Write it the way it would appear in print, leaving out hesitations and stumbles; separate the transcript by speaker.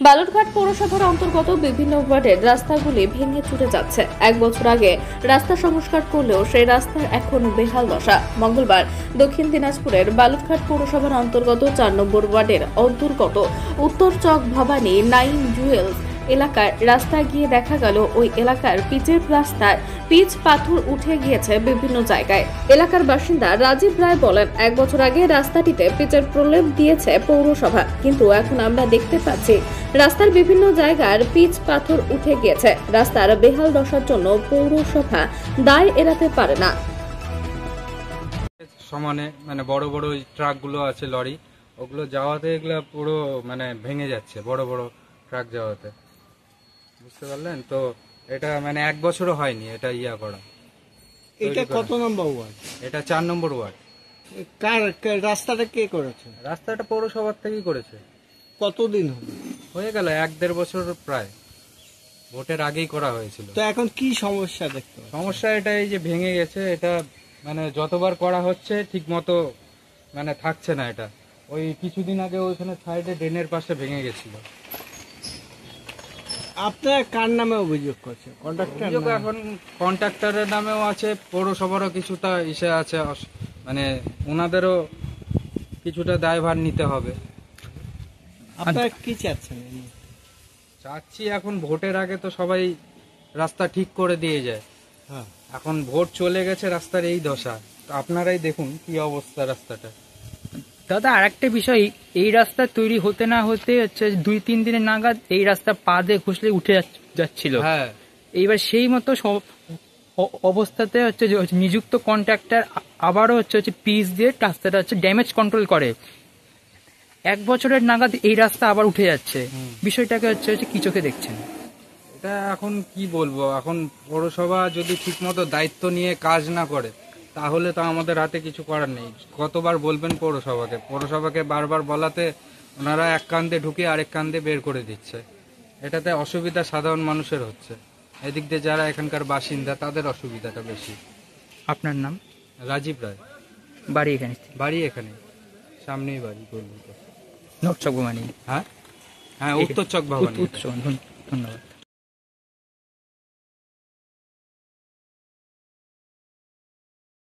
Speaker 1: বালুরঘাট পৌরসভার অন্তর্গত বিভিন্ন ওয়ার্ডের রাস্তাগুলি ভেঙে চুরে যাচ্ছে। এক বছর আগে রাস্তা সংস্কার করলেও সেই রাস্তার এখন বেহাল দশা। মঙ্গলবার দক্ষিণ দিনাজপুরের বালুরঘাট পৌরসভার অন্তর্গত ৪ নম্বর ওয়ার্ডের অন্তর্গত উত্তর চক ভবানী 9 জুয়েলস এলাকার রাস্তায় গিয়ে দেখা গেল ওই এলাকার পিচের রাস্তার পিচ পাথর উঠে গিয়েছে বিভিন্ন জায়গায়। এলাকার বাসিন্দা রাজীব রায় বলেন, ১ বছর আগে রাস্তাটিতে পিচের প্রলেপ দিয়েছে পৌরসভা, কিন্তু এখন আমরা দেখতে পাচ্ছি রাস্তার বিভিন্ন জায়গার পিচ পাথর উঠে গিয়েছে। রাস্তার বেহাল দশার জন্য পৌরসভা দায় এড়াতে পারে না।
Speaker 2: সমানে বড় বড় ট্রাক গুলো আছে, লরি, ওগুলো যাওয়াতে এগুলো পুরো ভেঙে যাচ্ছে, বড় বড় ট্রাক যাওয়াতে, বুঝতে পারলেন তো। এটা 1 বছরও হয়নি এটা করা।
Speaker 3: এটা কত নম্বর ওয়ার্ড?
Speaker 2: এটা 4 নম্বর ওয়ার্ড।
Speaker 3: রাস্তাটা কে করেছে?
Speaker 2: রাস্তাটা পৌরসভার থেকেই করেছে।
Speaker 3: কতদিন
Speaker 2: হয়ে গেল? 1-1.5 বছর প্রায়, ভোটের আগেই করা হয়েছিল।
Speaker 3: তো এখন কি সমস্যা দেখতে?
Speaker 2: সমস্যা এটা এই যে ভেঙে গেছে, এটা যতবার করা হচ্ছে ঠিক মতো থাকছে না। এটা ওই কিছুদিন আগে ওইখানে সাইডে ড্রেনের পাশে ভেঙে গেছিল।
Speaker 3: আপনারা কার নামে অভিযোগ করছে? কন্ট্রাক্টর?
Speaker 2: এখন কন্ট্রাক্টরের নামেও আছে, পৌরসভারও কিছুটা ইসে আছে, ওনাদেরও কিছুটা দায়ভার নিতে হবে।
Speaker 3: আপনারা কি চাচ্ছেন?
Speaker 2: চাচ্ছি এখন ভোটের আগে তো সবাই রাস্তা ঠিক করে দিয়ে যায়, এখন ভোট চলে গেছে, রাস্তার এই দশা। আপনারাই দেখুন কি অবস্থা রাস্তাটা।
Speaker 4: দাদা, আরেকটা বিষয়, এই রাস্তা তৈরি হতে না হতে 2-3 দিনের নাগাদ এই রাস্তা পা দিয়ে ঘুষলে উঠে যাচ্ছিল।
Speaker 2: হ্যাঁ,
Speaker 4: এইবার সেই মতো অবস্থাতে নিযুক্ত কন্ট্রাক্টর আবারও পিচ দিয়ে রাস্তাটা ড্যামেজ কন্ট্রোল করে। 1 বছরের নাগাদ এই রাস্তা আবার উঠে যাচ্ছে। বিষয়টাকে কি চোখে দেখছেন?
Speaker 2: এটা এখন কি বলবো, এখন পৌরসভা যদি ঠিক মতো দায়িত্ব নিয়ে কাজ না করে তাহলে তো আমাদের হাতে কিছু করার নেই। কতবার বলবেন পৌরসভাকে বারবার বলাতে ওনারা এক কান্দে ঢুকে আরেক কান্দে বের করে দিচ্ছে। এটাতে অসুবিধা সাধারণ মানুষের হচ্ছে, এদিক দিয়ে যারা এখানকার বাসিন্দা তাদের অসুবিধাটা বেশি।
Speaker 4: আপনার নাম?
Speaker 2: রাজীব রায়।
Speaker 4: বাড়ি এখানে?
Speaker 2: বাড়ি এখানে, সামনেই বাড়ি।
Speaker 4: নর্থ চক ভবানী।
Speaker 2: হ্যাঁ, উত্তর চক ভবানী।
Speaker 4: ধন্যবাদ।